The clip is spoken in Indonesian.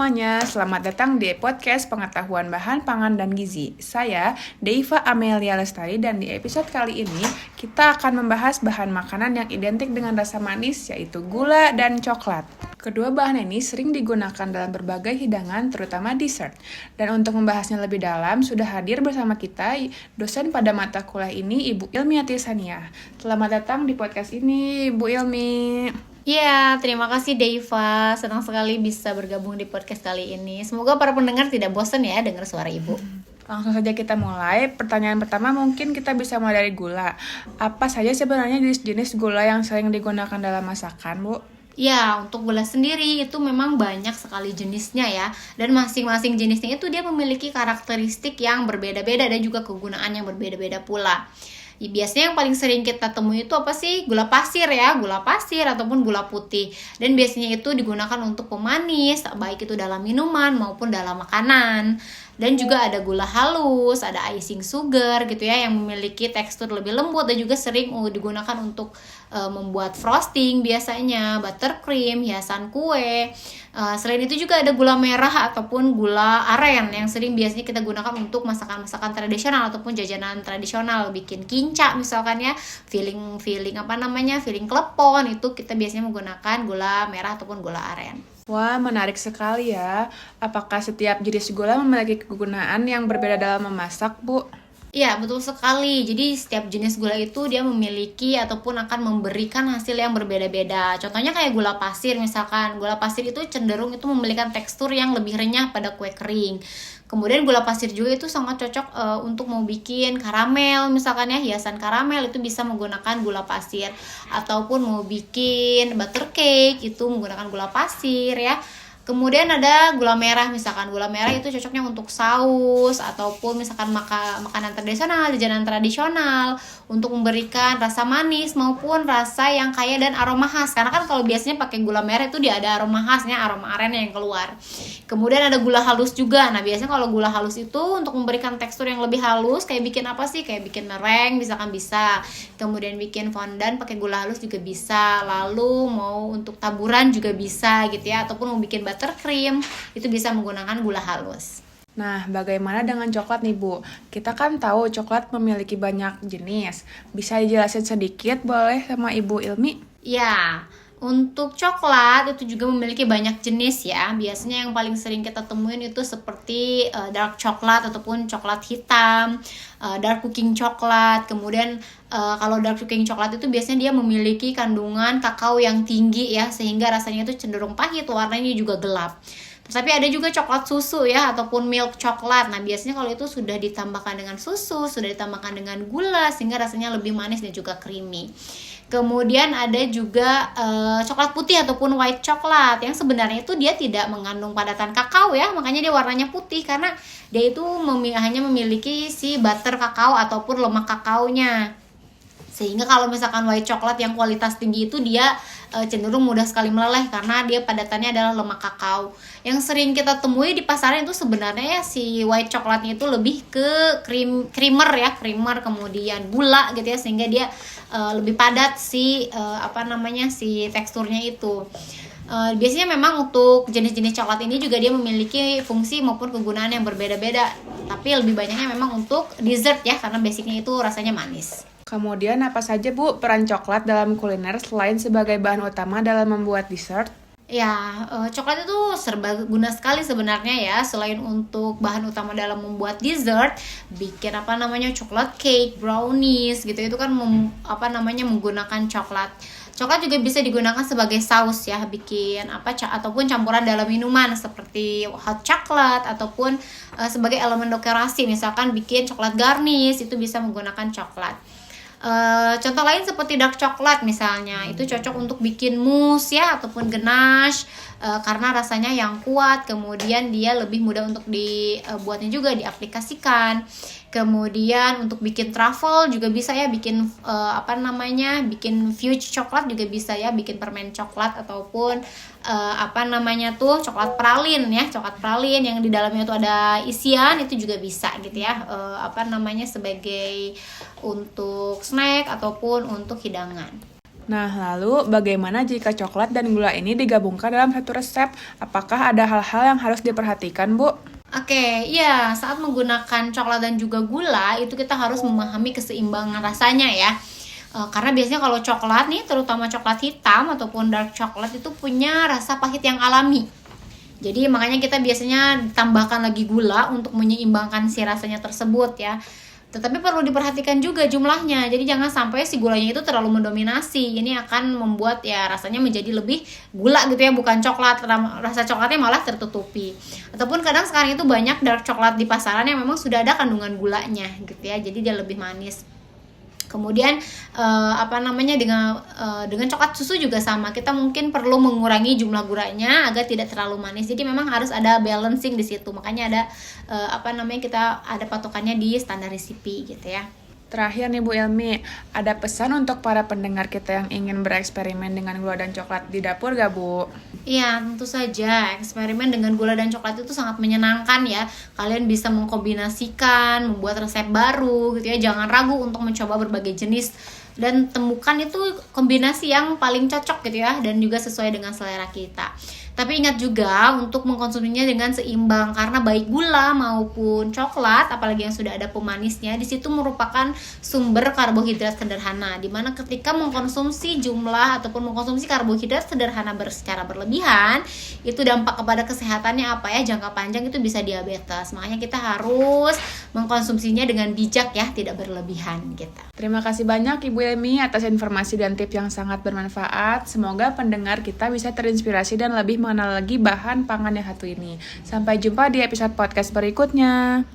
semuanya, selamat datang di podcast Pengetahuan Bahan Pangan dan Gizi. Saya, Deiva Amelia Lestari, dan di episode kali ini kita akan membahas bahan makanan yang identik dengan rasa manis, yaitu gula dan coklat. Kedua bahan ini sering digunakan dalam berbagai hidangan, terutama dessert. Dan untuk membahasnya lebih dalam, sudah hadir bersama kita dosen pada mata kuliah ini, Ibu Ilmiati Sania. Selamat datang di podcast ini, Bu Ilmi. Iya, terima kasih Deiva. Senang sekali bisa bergabung di podcast kali ini. Semoga para pendengar tidak bosan ya dengar suara Ibu. Langsung saja kita mulai. Pertanyaan pertama mungkin kita bisa mulai dari gula. Apa saja sebenarnya jenis-jenis gula yang sering digunakan dalam masakan, Bu? Ya, untuk gula sendiri itu memang banyak sekali jenisnya ya. Dan masing-masing jenisnya itu dia memiliki karakteristik yang berbeda-beda dan juga kegunaan yang berbeda-beda pula. Biasanya yang paling sering kita temui itu apa sih? Gula pasir ya, gula pasir ataupun gula putih. Dan biasanya itu digunakan untuk pemanis, baik itu dalam minuman maupun dalam makanan. Dan juga ada gula halus, ada icing sugar gitu ya, yang memiliki tekstur lebih lembut dan juga sering digunakan untuk membuat frosting biasanya, buttercream, hiasan kue. Selain itu juga ada gula merah ataupun gula aren yang sering biasanya kita gunakan untuk masakan-masakan tradisional ataupun jajanan tradisional, bikin kinca misalkan ya, filling klepon, itu kita biasanya menggunakan gula merah ataupun gula aren. Wah, menarik sekali ya. Apakah setiap jenis gula memiliki kegunaan yang berbeda dalam memasak, Bu? Iya, betul sekali. Jadi setiap jenis gula itu dia memiliki ataupun akan memberikan hasil yang berbeda-beda. Contohnya kayak gula pasir misalkan. Gula pasir itu cenderung itu memberikan tekstur yang lebih renyah pada kue kering. Kemudian gula pasir juga itu sangat cocok untuk mau bikin karamel misalkan ya, hiasan karamel itu bisa menggunakan gula pasir. Ataupun mau bikin butter cake itu menggunakan gula pasir ya. Kemudian ada gula merah misalkan. Gula merah itu cocoknya untuk saus ataupun misalkan makanan tradisional, jajanan tradisional, untuk memberikan rasa manis maupun rasa yang kaya dan aroma khas. Karena kan kalau biasanya pakai gula merah itu dia ada aroma khasnya, aroma arennya yang keluar. Kemudian ada gula halus juga. Nah, biasanya kalau gula halus itu untuk memberikan tekstur yang lebih halus, kayak bikin apa sih? Kayak bikin meringue misalkan bisa. Kemudian bikin fondant pakai gula halus juga bisa. Lalu mau untuk taburan juga bisa gitu ya, ataupun mau bikin buttercream itu bisa menggunakan gula halus. Nah, bagaimana dengan coklat nih, Bu? Kita kan tahu coklat memiliki banyak jenis. Bisa dijelasin sedikit boleh sama Ibu Ilmi? Ya, untuk coklat itu juga memiliki banyak jenis ya. Biasanya yang paling sering kita temuin itu seperti dark coklat ataupun coklat hitam, dark cooking coklat. Kemudian kalau dark cooking coklat itu biasanya dia memiliki kandungan kakao yang tinggi ya, sehingga rasanya itu cenderung pahit, warnanya juga gelap. Tapi ada juga coklat susu ya, ataupun milk coklat. Nah, biasanya kalau itu sudah ditambahkan dengan susu, sudah ditambahkan dengan gula, sehingga rasanya lebih manis dan juga creamy. Kemudian ada juga coklat putih ataupun white coklat, yang sebenarnya itu dia tidak mengandung padatan kakao ya, makanya dia warnanya putih karena dia itu hanya memiliki si butter kakao ataupun lemak kakaonya. Sehingga kalau misalkan white coklat yang kualitas tinggi itu dia cenderung mudah sekali meleleh karena dia padatannya adalah lemak kakao. Yang sering kita temui di pasaran itu sebenarnya ya si white coklatnya itu lebih ke creamer kemudian gula gitu ya, sehingga dia lebih padat si teksturnya itu. Biasanya memang untuk jenis-jenis coklat ini juga dia memiliki fungsi maupun kegunaan yang berbeda-beda, tapi lebih banyaknya memang untuk dessert ya, karena basicnya itu rasanya manis. Kemudian apa saja, Bu, peran coklat dalam kuliner selain sebagai bahan utama dalam membuat dessert? Ya, coklat itu serbaguna sekali sebenarnya ya. Selain untuk bahan utama dalam membuat dessert, bikin coklat cake, brownies gitu, itu kan menggunakan coklat. Coklat juga bisa digunakan sebagai saus ya, bikin ataupun campuran dalam minuman seperti hot chocolate ataupun sebagai elemen dekorasi, misalkan bikin coklat garnish itu bisa menggunakan coklat. Contoh lain seperti dark coklat misalnya, itu cocok untuk bikin mousse ya ataupun ganache, karena rasanya yang kuat, kemudian dia lebih mudah untuk dibuatnya juga, diaplikasikan. Kemudian untuk bikin truffle juga bisa ya, bikin bikin fudge coklat juga bisa ya, bikin permen coklat ataupun coklat pralin ya, coklat pralin yang di dalamnya itu ada isian, itu juga bisa gitu ya, sebagai untuk snack ataupun untuk hidangan. Nah, lalu bagaimana jika coklat dan gula ini digabungkan dalam satu resep? Apakah ada hal-hal yang harus diperhatikan, Bu? Oke, iya, saat menggunakan coklat dan juga gula itu kita harus memahami keseimbangan rasanya ya. Karena biasanya kalau coklat nih, terutama coklat hitam ataupun dark coklat itu punya rasa pahit yang alami. Jadi makanya kita biasanya tambahkan lagi gula untuk menyeimbangkan si rasanya tersebut ya. Tetapi perlu diperhatikan juga jumlahnya. Jadi jangan sampai si gulanya itu terlalu mendominasi. Ini akan membuat ya rasanya menjadi lebih gula gitu ya, bukan coklat. Rasa coklatnya malah tertutupi. Ataupun kadang sekarang itu banyak dark coklat di pasaran yang memang sudah ada kandungan gulanya gitu ya. Jadi dia lebih manis. Kemudian dengan coklat susu juga sama, kita mungkin perlu mengurangi jumlah gulanya agar tidak terlalu manis. Jadi memang harus ada balancing di situ. Makanya ada kita ada patokannya di standar resipi gitu ya. Terakhir nih Bu Ilmi, ada pesan untuk para pendengar kita yang ingin bereksperimen dengan gula dan coklat di dapur gak Bu? Iya, tentu saja. Eksperimen dengan gula dan coklat itu sangat menyenangkan ya. Kalian bisa mengkombinasikan, membuat resep baru gitu ya. Jangan ragu untuk mencoba berbagai jenis dan temukan itu kombinasi yang paling cocok gitu ya, dan juga sesuai dengan selera kita. Tapi ingat juga untuk mengkonsumsinya dengan seimbang, karena baik gula maupun coklat, apalagi yang sudah ada pemanisnya, di situ merupakan sumber karbohidrat sederhana. Dimana ketika mengkonsumsi jumlah ataupun mengkonsumsi karbohidrat sederhana secara berlebihan, itu dampak kepada kesehatannya apa ya? Jangka panjang itu bisa diabetes. Makanya kita harus mengkonsumsinya dengan bijak ya, tidak berlebihan gitu. Terima kasih banyak Ibu Ilmi atas informasi dan tips yang sangat bermanfaat. Semoga pendengar kita bisa terinspirasi dan lebih mengenal lagi bahan pangan yang satu ini. Sampai jumpa di episode podcast berikutnya.